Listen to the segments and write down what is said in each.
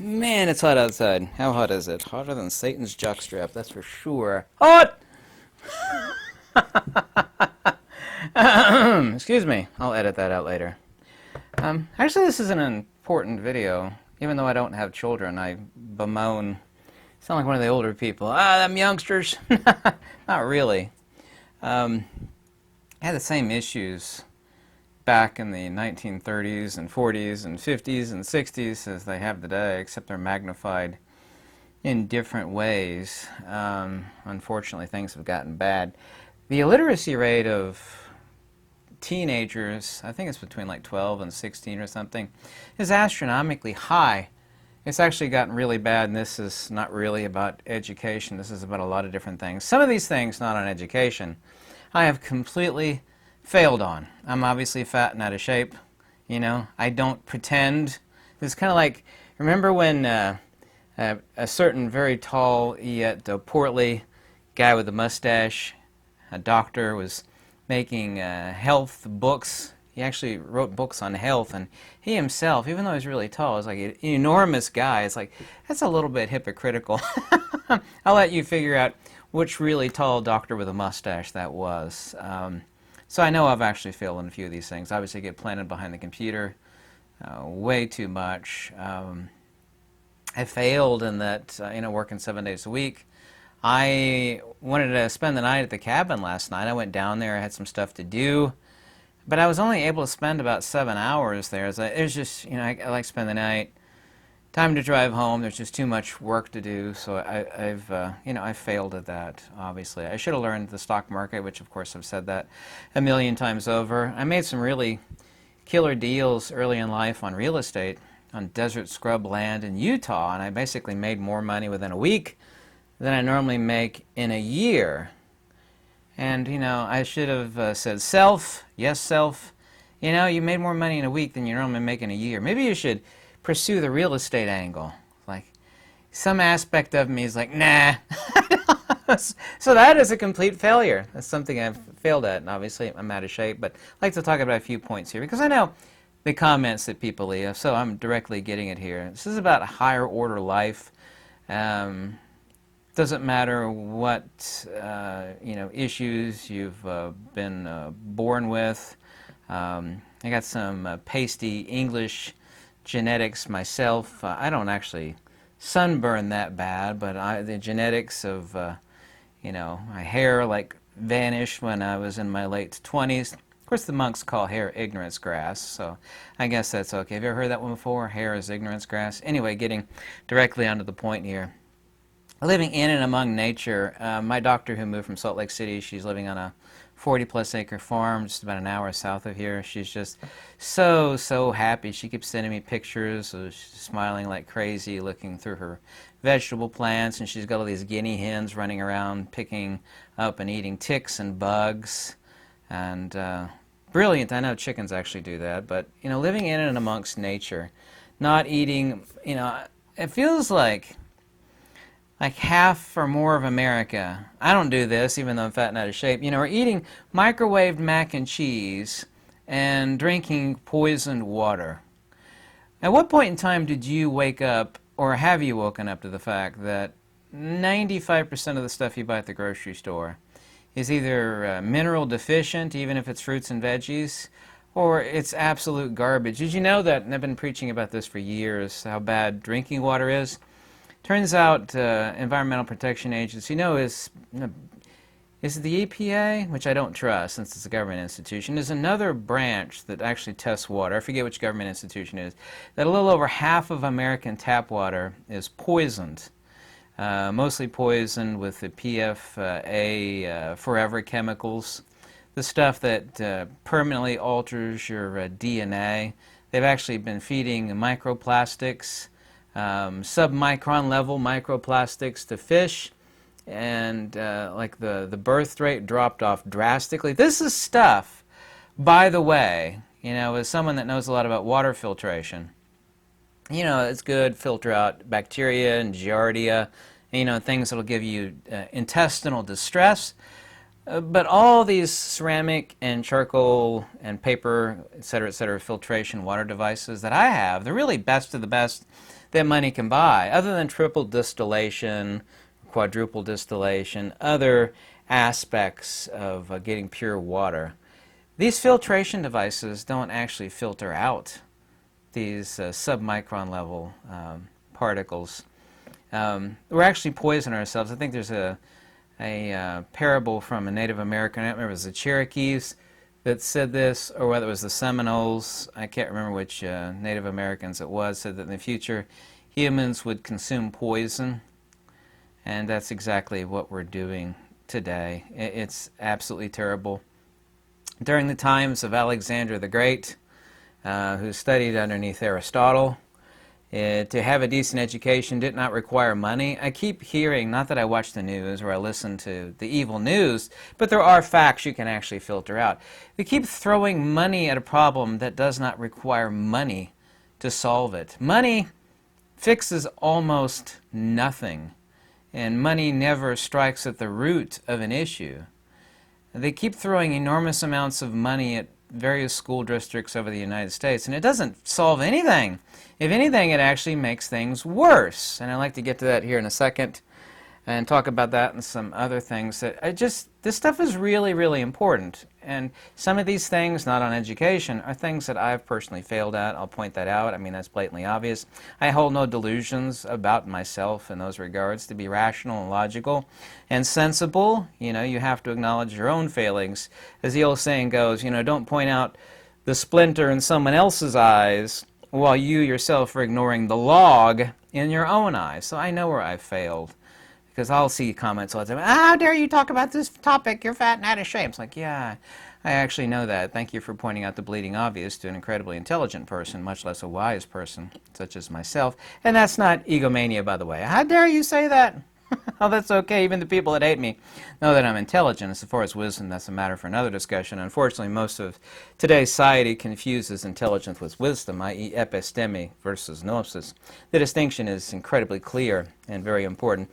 Man, it's hot outside. How hot is it? Hotter than Satan's jockstrap, that's for sure. Hot! Excuse me. I'll edit that out later. Actually, this is an important video. Even though I don't have children, I bemoan. Sound like one of the older people. Them youngsters. Not really. I had the same issues back in the 1930s and 40s and 50s and 60s as they have today, except they're magnified in different ways. Unfortunately, things have gotten bad. The illiteracy rate of teenagers, I think it's between like 12 and 16 or something, is astronomically high. It's actually gotten really bad, and this is not really about education. This is about a lot of different things. Some of these things, not on education, I have completely failed on. I'm obviously fat and out of shape. You know, I don't pretend. It's kind of like, remember when a certain very tall yet portly guy with a mustache, a doctor, was making health books. He actually wrote books on health, and he himself, even though he's really tall, is like an enormous guy. It's like, that's a little bit hypocritical. I'll let you figure out which really tall doctor with a mustache that was. So I know I've actually failed in a few of these things. Obviously, I get planted behind the computer way too much. I failed in that, working 7 days a week. I wanted to spend the night at the cabin last night. I went down there. I had some stuff to do. But I was only able to spend about 7 hours there. It was just, I like to spend the night. Time to drive home. There's just too much work to do. So I've failed at that, obviously. I should have learned the stock market, which, of course, I've said that a million times over. I made some really killer deals early in life on real estate, on desert scrub land in Utah, and I basically made more money within a week than I normally make in a year. And, I should have said, self, yes, self, you made more money in a week than you normally make in a year. Maybe you should pursue the real estate angle. Like, some aspect of me is like, nah. So that is a complete failure. That's something I've failed at, and obviously I'm out of shape. But I'd like to talk about a few points here, because I know the comments that people leave, so I'm directly getting it here. This is about a higher order life. Doesn't matter what issues you've been born with. I got some pasty English genetics myself. I don't actually sunburn that bad, but the genetics of my hair like vanished when I was in my late 20s. Of course, the monks call hair ignorance grass, so I guess that's okay. Have you ever heard that one before? Hair is ignorance grass. Anyway, getting directly onto the point here. Living in and among nature. My doctor who moved from Salt Lake City, she's living on a 40-plus acre farm just about an hour south of here. She's just so happy. She keeps sending me pictures. So she's smiling like crazy, looking through her vegetable plants, and she's got all these guinea hens running around picking up and eating ticks and bugs. And brilliant. I know chickens actually do that, but living in and amongst nature, not eating, it feels like half or more of America, I don't do this even though I'm fat and out of shape, are eating microwaved mac and cheese and drinking poisoned water. At what point in time did you wake up, or have you woken up to the fact that 95% of the stuff you buy at the grocery store is either mineral deficient, even if it's fruits and veggies, or it's absolute garbage? Did you know that, and I've been preaching about this for years, how bad drinking water is? Turns out Environmental Protection Agency, is it the EPA, which I don't trust since it's a government institution, is another branch that actually tests water. I forget which government institution it is. That a little over half of American tap water is poisoned. Mostly poisoned with the PFA forever chemicals, the stuff that permanently alters your DNA. They've actually been feeding microplastics, submicron level microplastics to fish, and the birth rate dropped off drastically. This is stuff, by the way, as someone that knows a lot about water filtration, it's good, filter out bacteria and giardia, things that'll give you intestinal distress. But all these ceramic and charcoal and paper, et cetera, filtration water devices that I have, they're really best of the best. that money can buy, other than triple distillation, quadruple distillation, other aspects of getting pure water. These filtration devices don't actually filter out these submicron level particles. We're actually poisoning ourselves. I think there's a parable from a Native American, I don't remember if it was the Cherokees that said this, or whether it was the Seminoles, I can't remember which Native Americans it was, said that in the future humans would consume poison, and that's exactly what we're doing today. It's absolutely terrible. During the times of Alexander the Great, who studied underneath Aristotle, to have a decent education did not require money. I keep hearing, not that I watch the news or I listen to the evil news, but there are facts you can actually filter out. We keep throwing money at a problem that does not require money to solve it. Money fixes almost nothing, and money never strikes at the root of an issue. They keep throwing enormous amounts of money at various school districts over the United States, and it doesn't solve anything. If anything, it actually makes things worse. And I'd like to get to that here in a second and talk about that and some other things. This stuff is really, really important. And some of these things, not on education, are things that I've personally failed at. I'll point that out. I mean, that's blatantly obvious. I hold no delusions about myself in those regards. To be rational and logical and sensible, you have to acknowledge your own failings. As the old saying goes, don't point out the splinter in someone else's eyes while you yourself are ignoring the log in your own eyes. So I know where I've failed. Because I'll see comments all the time, how dare you talk about this topic, you're fat and out of shape. It's like, yeah, I actually know that. Thank you for pointing out the bleeding obvious to an incredibly intelligent person, much less a wise person, such as myself. And that's not egomania, by the way. How dare you say that? Oh, that's okay. Even the people that hate me know that I'm intelligent. As far as wisdom, that's a matter for another discussion. Unfortunately, most of today's society confuses intelligence with wisdom, i.e. episteme versus gnosis. The distinction is incredibly clear and very important.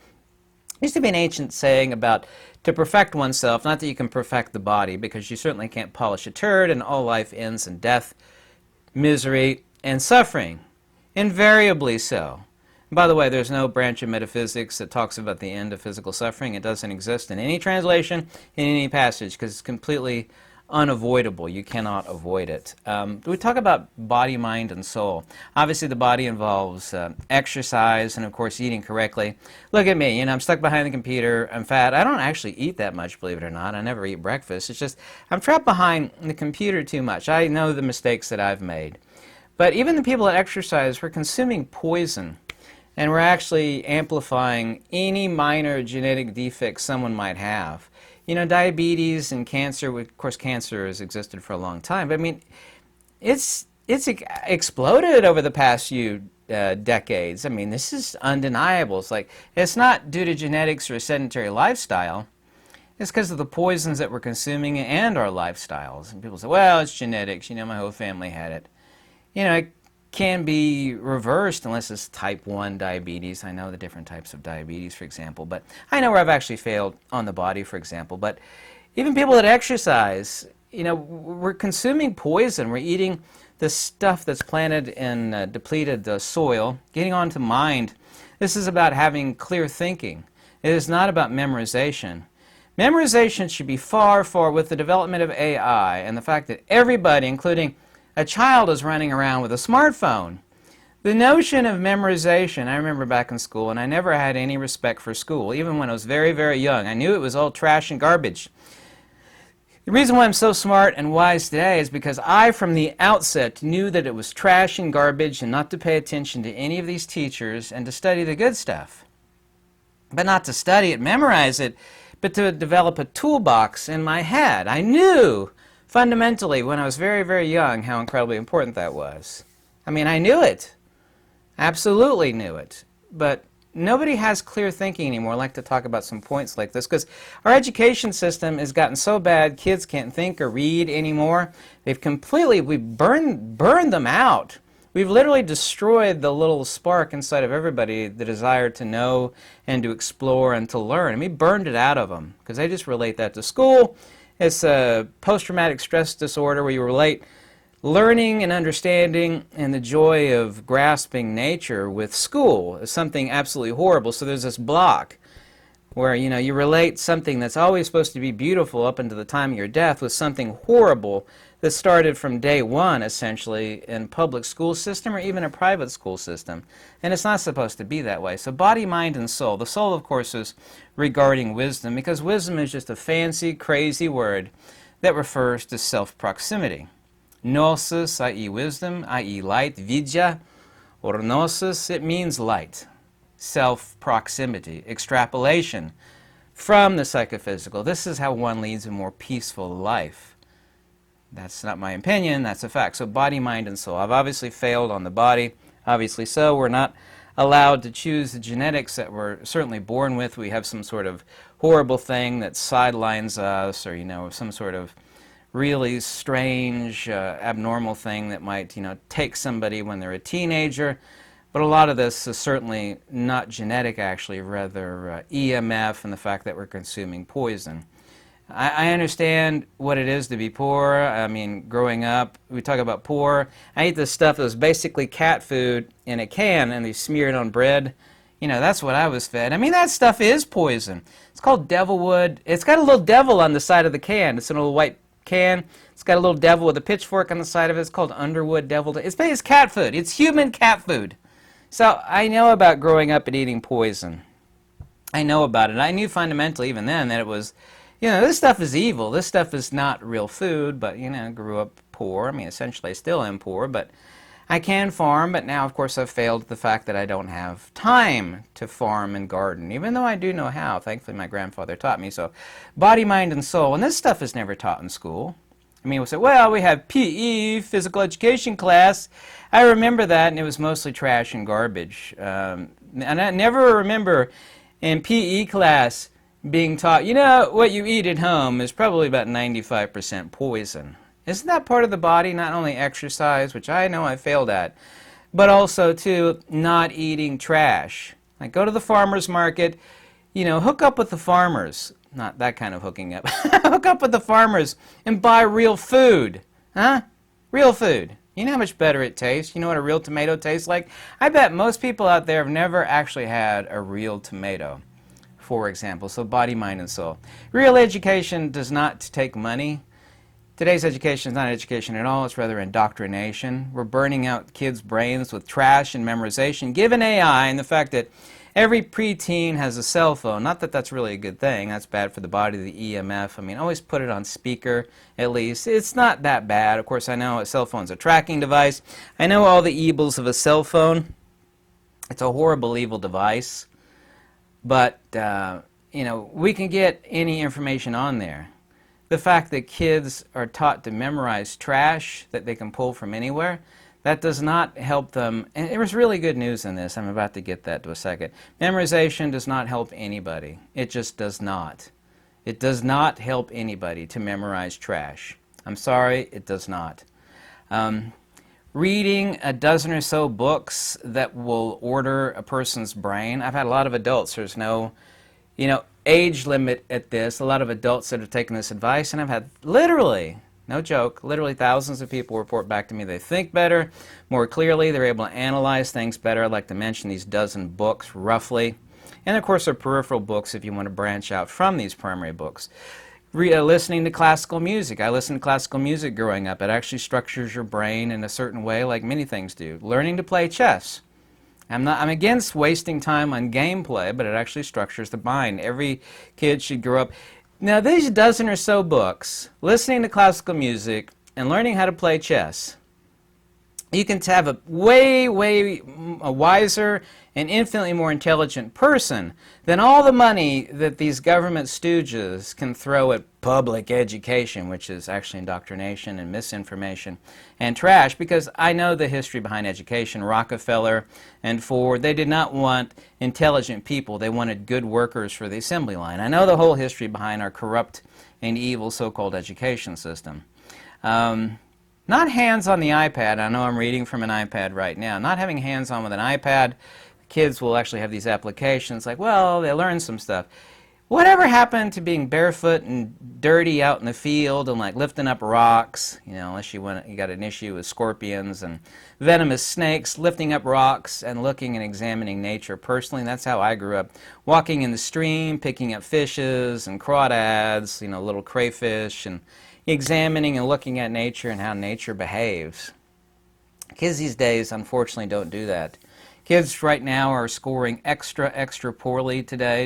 There used to be an ancient saying about to perfect oneself, not that you can perfect the body, because you certainly can't polish a turd, and all life ends in death, misery, and suffering. Invariably so. And by the way, there's no branch of metaphysics that talks about the end of physical suffering. It doesn't exist in any translation, in any passage, because it's completely unavoidable. You cannot avoid it. We talk about body, mind, and soul. Obviously, the body involves exercise and, of course, eating correctly. Look at me. I'm stuck behind the computer. I'm fat. I don't actually eat that much, believe it or not. I never eat breakfast. It's just I'm trapped behind the computer too much. I know the mistakes that I've made. But even the people that exercise, we're consuming poison, and we're actually amplifying any minor genetic defect someone might have. Diabetes and cancer, of course cancer has existed for a long time, but I mean, it's exploded over the past few decades. I mean, this is undeniable. It's like, it's not due to genetics or a sedentary lifestyle. It's because of the poisons that we're consuming and our lifestyles. And people say, well, it's genetics. My whole family had it. It can be reversed unless it's type 1 diabetes. I know the different types of diabetes, for example, but I know where I've actually failed on the body, for example. But even people that exercise, we're consuming poison. We're eating the stuff that's planted in depleted soil, getting on to mind. This is about having clear thinking. It is not about memorization. Memorization should be far, far, with the development of AI and the fact that everybody, including a child, is running around with a smartphone. The notion of memorization, I remember back in school, and I never had any respect for school, even when I was very, very young. I knew it was all trash and garbage. The reason why I'm so smart and wise today is because I, from the outset, knew that it was trash and garbage and not to pay attention to any of these teachers and to study the good stuff. But not to study it, memorize it, but to develop a toolbox in my head. I knew fundamentally, when I was very, very young, how incredibly important that was. I mean, I knew it. Absolutely knew it. But nobody has clear thinking anymore. I'd like to talk about some points like this, because our education system has gotten so bad, kids can't think or read anymore. We've burned them out. We've literally destroyed the little spark inside of everybody, the desire to know and to explore and to learn. And we burned it out of them, because they just relate that to school. It's a post-traumatic stress disorder where you relate learning and understanding and the joy of grasping nature with school is something absolutely horrible. So there's this block where, you know, you relate something that's always supposed to be beautiful up until the time of your death with something horrible that started from day one, essentially, in public school system or even a private school system. And it's not supposed to be that way. So body, mind, and soul. The soul, of course, is regarding wisdom, because wisdom is just a fancy, crazy word that refers to self-proximity. Gnosis, i.e. wisdom, i.e. light, vidya, or gnosis, it means light. Self-proximity, extrapolation from the psychophysical. This is how one leads a more peaceful life. That's not my opinion, that's a fact. So body, mind, and soul. I've obviously failed on the body, obviously so. We're not allowed to choose the genetics that we're certainly born with. We have some sort of horrible thing that sidelines us, or, you know, some sort of really strange, abnormal thing that might, you know, take somebody when they're a teenager. But a lot of this is certainly not genetic, actually, rather EMF and the fact that we're consuming poison. I understand what it is to be poor. I mean, growing up, we talk about poor. I ate this stuff that was basically cat food in a can, and they smear it on bread. You know, that's what I was fed. I mean, that stuff is poison. It's called devilwood. It's got a little devil on the side of the can. It's in a little white can. It's got a little devil with a pitchfork on the side of it. It's called Underwood devil. It's cat food. It's human cat food. So I know about growing up and eating poison. I know about it. I knew fundamentally even then that it was, you know, this stuff is evil. This stuff is not real food, but, you know, grew up poor. I mean, essentially I still am poor, but I can farm, but now, of course, I've failed at the fact that I don't have time to farm and garden, even though I do know how. Thankfully, my grandfather taught me. So body, mind, and soul, and this stuff is never taught in school. I mean, we'll say, well, we have PE, physical education class. I remember that, and it was mostly trash and garbage. And I never remember in PE class being taught, you know, what you eat at home is probably about 95% poison. Isn't that part of the body? Not only exercise, which I know I failed at, but also, too, not eating trash. Like, go to the farmer's market, you know, hook up with the farmers. Not that kind of hooking up. Hook up with the farmers and buy real food. Huh? Real food. You know how much better it tastes? You know what a real tomato tastes like? I bet most people out there have never actually had a real tomato, for example. So body, mind, and soul. Real education does not take money. Today's education is not education at all. It's rather indoctrination. We're burning out kids' brains with trash and memorization. Given AI and the fact that every preteen has a cell phone, not that that's really a good thing. That's bad for the body, the EMF. I mean, always put it on speaker, at least. It's not that bad. Of course, I know a cell phone's a tracking device. I know all the evils of a cell phone. It's a horrible, evil device. But, you know, we can get any information on there. The fact that kids are taught to memorize trash that they can pull from anywhere, that does not help them. And there was really good news in this. I'm about to get that to a second. Memorization does not help anybody. It just does not. It does not help anybody to memorize trash. I'm sorry, it does not. Reading a dozen or so books that will order a person's brain. I've had a lot of adults. There's no, you know, age limit at this. A lot of adults that have taken this advice, and I've had literally, no joke, literally thousands of people report back to me they think better, more clearly, they're able to analyze things better. I'd like to mention these dozen books, roughly. And of course, they're peripheral books if you want to branch out from these primary books. Listening to classical music. I listened to classical music growing up. It actually structures your brain in a certain way, like many things do. Learning to play chess. I'm against wasting time on gameplay, but it actually structures the mind. Every kid should grow up. Now, these dozen or so books, listening to classical music and learning how to play chess, you can have a way wiser and infinitely more intelligent person than all the money that these government stooges can throw at public education, which is actually indoctrination and misinformation and trash, because I know the history behind education. Rockefeller and Ford, they did not want intelligent people. They wanted good workers for the assembly line. I know the whole history behind our corrupt and evil so-called education system. Not hands on the iPad. I know I'm reading from an iPad right now. Not having hands-on with an iPad. Kids will actually have these applications like, well, they learn some stuff. Whatever happened to being barefoot and dirty out in the field and like lifting up rocks, you know, unless you got an issue with scorpions and venomous snakes, lifting up rocks and looking and examining nature personally. That's how I grew up. Walking in the stream, picking up fishes and crawdads, you know, little crayfish, and examining and looking at nature and how nature behaves. Kids these days, unfortunately, don't do that. Kids right now are scoring extra poorly today,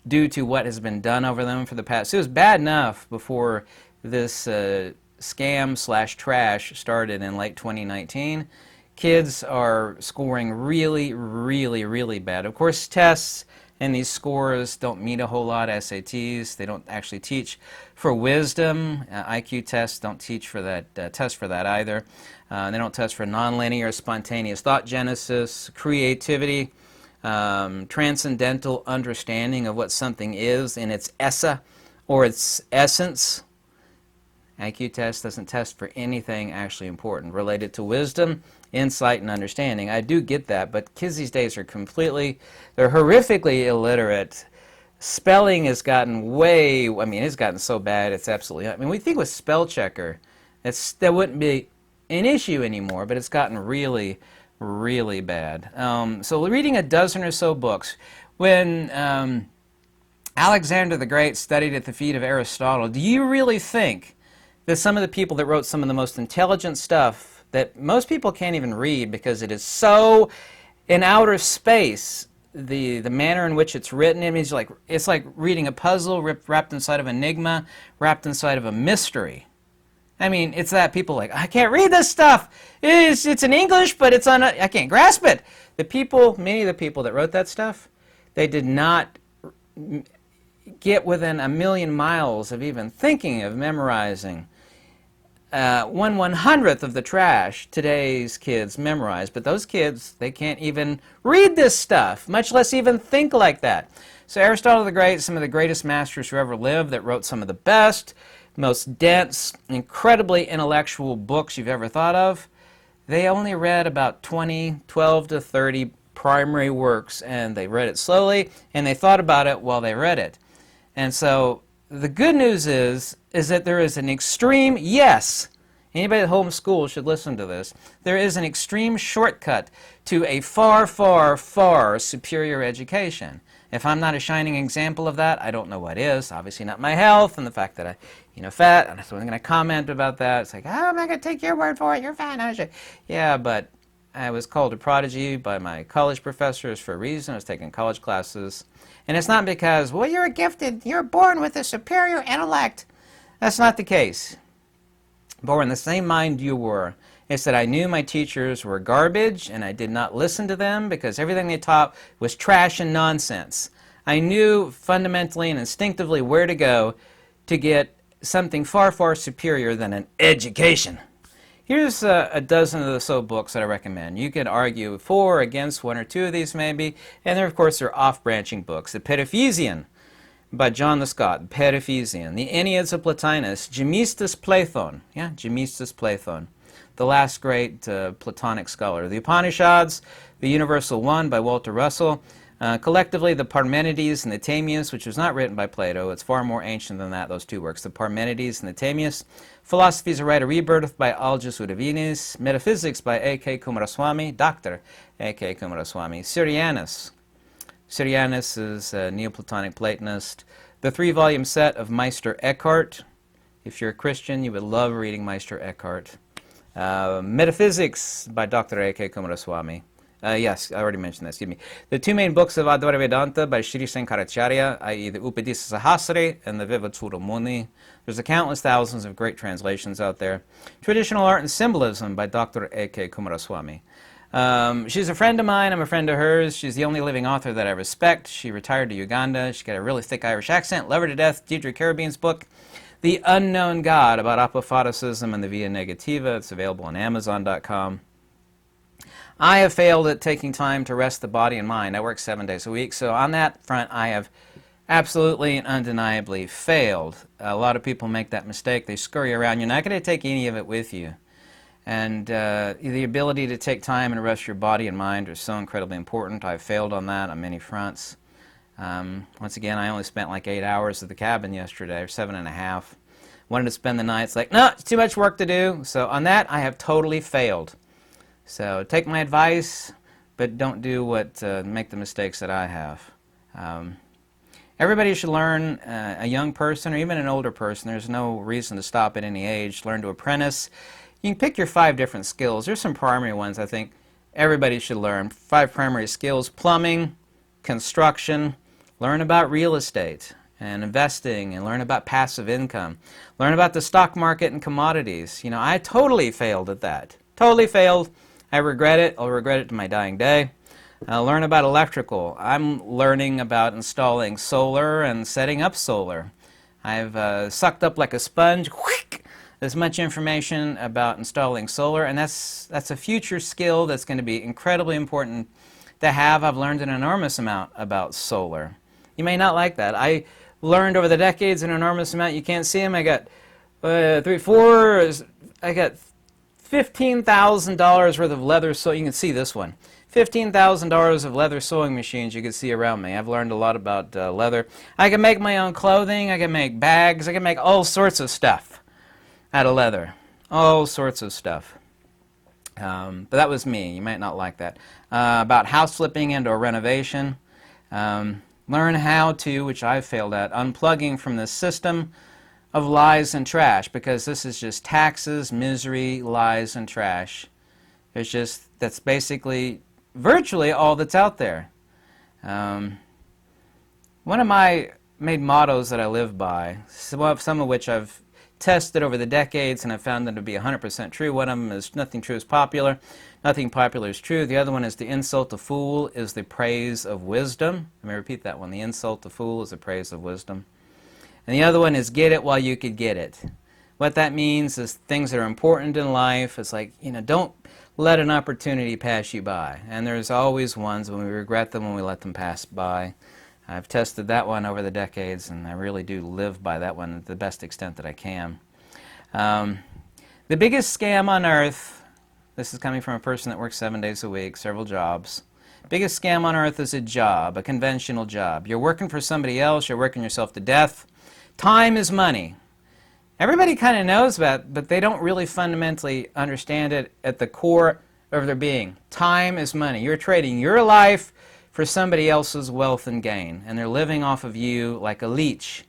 due to what has been done over them for the past. It was bad enough before this scam/trash started in late 2019. Kids are scoring really bad. Of course, tests and these scores don't mean a whole lot. SATs, they don't actually teach for wisdom. IQ tests don't teach for that, test for that either. They don't test for nonlinear, spontaneous thought genesis, creativity, transcendental understanding of what something is in its essa or its essence. IQ test doesn't test for anything actually important related to wisdom, insight, and understanding. I do get that, but kids these days are they're horrifically illiterate. Spelling has gotten it's gotten so bad, it's absolutely, we think with spell checker, that wouldn't be an issue anymore, but it's gotten really bad. So reading a dozen or so books. When Alexander the Great studied at the feet of Aristotle, do you really think that some of the people that wrote some of the most intelligent stuff that most people can't even read because it is so in outer space, the manner in which it's written, it's like reading a puzzle wrapped inside of an enigma, wrapped inside of a mystery. It's that people like, I can't read this stuff. It's in English, but I can't grasp it. Many of the people that wrote that stuff, they did not get within a million miles of even thinking of memorizing 1/100th of the trash today's kids memorize. But those kids, they can't even read this stuff, much less even think like that. So Aristotle the Great, some of the greatest masters who ever lived, that wrote some of the best, most dense, incredibly intellectual books you've ever thought of, they only read about 12 to 30 primary works, and they read it slowly, and they thought about it while they read it. And so the good news is that there is an extreme, yes, anybody at homeschool should listen to this, there is an extreme shortcut to a far superior education. If I'm not a shining example of that, I don't know what is. Obviously not my health and the fact that I'm fat. I'm not going to comment about that. It's like, oh, I'm not going to take your word for it. You're fat. Yeah, but I was called a prodigy by my college professors for a reason. I was taking college classes. And it's not because, well, you're born with a superior intellect. That's not the case. Born in the same mind you were. It's that I knew my teachers were garbage, and I did not listen to them because everything they taught was trash and nonsense. I knew fundamentally and instinctively where to go to get something far superior than an education. Here's a dozen or so books that I recommend. You can argue for or against one or two of these maybe, and there, of course, are off-branching books. The Periphysian by John the Scot, Periphysian. The Enneads of Plotinus, Gemistus Platon. Yeah, Gemistus Platon. The last great Platonic scholar. The Upanishads, The Universal One by Walter Russell. Collectively, the Parmenides and the Timaeus, which was not written by Plato. It's far more ancient than that, those two works. The Parmenides and the Timaeus. Philosophy's a Right of Rebirth by Algis Udavinis. Metaphysics by A.K. Kumaraswamy, Dr. A.K. Kumaraswamy. Syrianus. Syrianus is a Neoplatonic Platonist. The 3-volume set of Meister Eckhart. If you're a Christian, you would love reading Meister Eckhart. Metaphysics by Dr. A.K. Kumaraswamy. Yes, I already mentioned that, excuse me. The two main books of Advaita Vedanta by Shri Sankaracharya, i.e. the Upadisa Sahasri and the Vivacudamuni. There's countless thousands of great translations out there. Traditional Art and Symbolism by Dr. A.K. Kumaraswamy. She's a friend of mine, I'm a friend of hers. She's the only living author that I respect. She retired to Uganda. She's got a really thick Irish accent. Love her to death. Deidre Caribbean's book, The Unknown God, about apophatism and the Via Negativa. It's available on Amazon.com. I have failed at taking time to rest the body and mind. I work 7 days a week, so on that front I have absolutely and undeniably failed. A lot of people make that mistake. They scurry around. You're not going to take any of it with you. And the ability to take time and rest your body and mind is so incredibly important. I've failed on that on many fronts. Once again, I only spent like 8 hours at the cabin yesterday, or 7.5. Wanted to spend the night. It's like, no, it's too much work to do. So on that, I have totally failed. So take my advice, but don't do make the mistakes that I have. Everybody should learn, a young person or even an older person. There's no reason to stop at any age. Learn to apprentice. You can pick your 5 different skills. There's some primary ones I think everybody should learn. 5 primary skills: plumbing, construction, learn about real estate and investing, and learn about passive income. Learn about the stock market and commodities. You know, I totally failed at that. Totally failed. I regret it. I'll regret it to my dying day. Learn about electrical. I'm learning about installing solar and setting up solar. I've sucked up like a sponge as much information about installing solar, and that's a future skill that's going to be incredibly important to have. I've learned an enormous amount about solar. You may not like that. I learned over the decades an enormous amount. You can't see them. I got I got $15,000 worth of leather sewing. You can see this one. $15,000 of leather sewing machines you can see around me. I've learned a lot about leather. I can make my own clothing. I can make bags. I can make all sorts of stuff out of leather. All sorts of stuff. But that was me. You might not like that. About house flipping and or renovation. Learn how to, which I've failed at, unplugging from the system of lies and trash, because this is just taxes, misery, lies, and trash. That's basically virtually all that's out there. One of my main mottos that I live by, some of which I've tested over the decades and I've found them to be 100% true. One of them is nothing true is popular, nothing popular is true. The other one is the insult to fool is the praise of wisdom. Let me repeat that one. The insult to fool is the praise of wisdom. And the other one is get it while you could get it. What that means is things that are important in life. It's like, you know, don't let an opportunity pass you by. And there's always ones when we regret them when we let them pass by. I've tested that one over the decades, and I really do live by that one to the best extent that I can. The biggest scam on earth, this is coming from a person that works 7 days a week, several jobs. Biggest scam on earth is a job, a conventional job. You're working for somebody else, you're working yourself to death. Time is money. Everybody kind of knows that, but they don't really fundamentally understand it at the core of their being. Time is money. You're trading your life for somebody else's wealth and gain, and they're living off of you like a leech.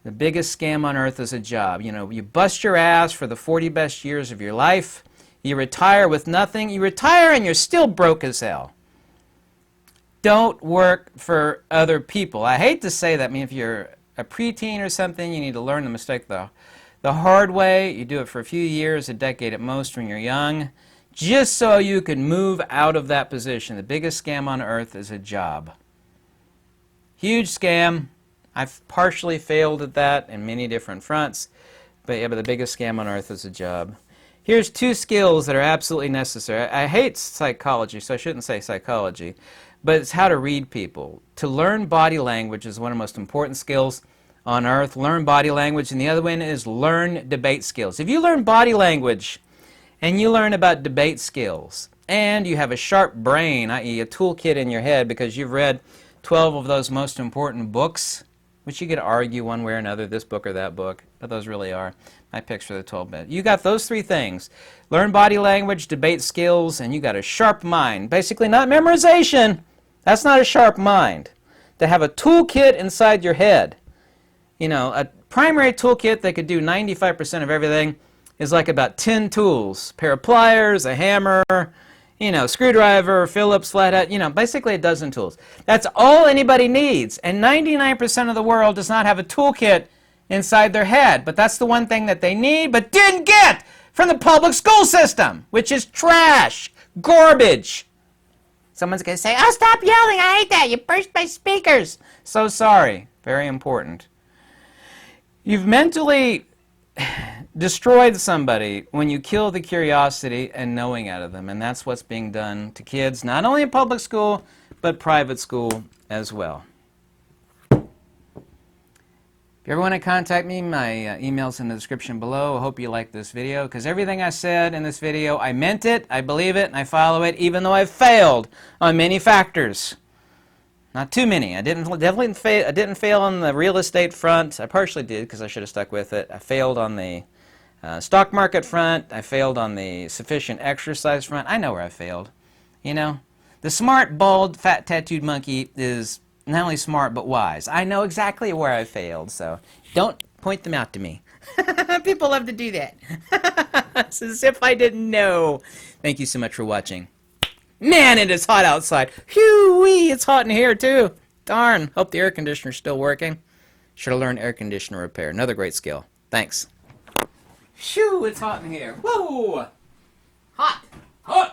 The biggest scam on earth is a job. You know, you bust your ass for the 40 best years of your life, you retire with nothing, you retire and you're still broke as hell. Don't work for other people. I hate to say that. I mean, if you're a preteen or something, you need to learn the mistake the hard way. You do it for a few years, a decade at most when you're young, just so you can move out of that position. The biggest scam on earth is a job. Huge scam. I've partially failed at that in many different fronts, but yeah, but the biggest scam on earth is a job. Here's 2 skills that are absolutely necessary. I hate psychology, so I shouldn't say psychology, but it's how to read people. To learn body language is one of the most important skills on earth. Learn body language, and the other one is learn debate skills. If you learn body language and you learn about debate skills, and you have a sharp brain, i.e. a toolkit in your head because you've read 12 of those most important books, which you could argue one way or another, this book or that book, but those really are my picks for the 12-bit. You got those 3 things. Learn body language, debate skills, and you got a sharp mind. Basically not memorization. That's not a sharp mind. To have a toolkit inside your head. You know, a primary toolkit that could do 95% of everything is like about 10 tools. A pair of pliers, a hammer, you know, screwdriver, Phillips, flathead, you know, basically a dozen tools. That's all anybody needs. And 99% of the world does not have a toolkit inside their head. But that's the one thing that they need but didn't get from the public school system, which is trash, garbage. Someone's going to say, oh, stop yelling, I hate that, you burst my speakers. So sorry, very important. You've mentally destroyed somebody when you kill the curiosity and knowing out of them, and that's what's being done to kids, not only in public school, but private school as well. If you ever want to contact me, my email's in the description below. I hope you like this video, because everything I said in this video, I meant it, I believe it, and I follow it, even though I've failed on many factors. Not too many. I didn't fail on the real estate front. I partially did because I should have stuck with it. I failed on the stock market front. I failed on the sufficient exercise front. I know where I failed. You know, the smart, bald, fat, tattooed monkey is not only smart but wise. I know exactly where I failed, so don't point them out to me. People love to do that. It's as if I didn't know. Thank you so much for watching. Man, it is hot outside. Phew-wee, it's hot in here too. Darn, hope the air conditioner's still working. Should have learned air conditioner repair. Another great skill. Thanks. Phew, it's hot in here. Whoa! Hot! Hot!